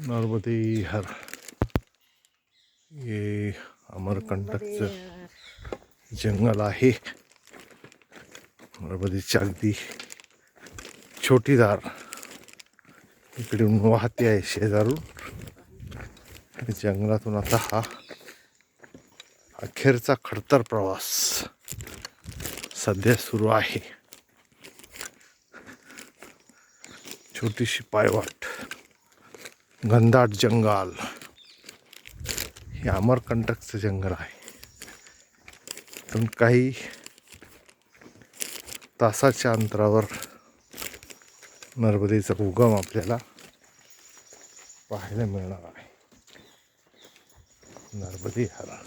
नर्मदे हर ये अमरकंटकचं जंगल आहे. नर्मदेची अगदी छोटी धार इकडून वाहते आहे शेजारून. जंगलातून आता हा अखेरचा खडतर प्रवास सध्या सुरू आहे. छोटीशी पायवाट, घनदाट जंगल, हे अमरकंटकचं जंगल आहे. पण काही तासाच्या अंतरावर नर्मदेचा उगम आपल्याला पाहायला मिळणार आहे. नर्मदे हर.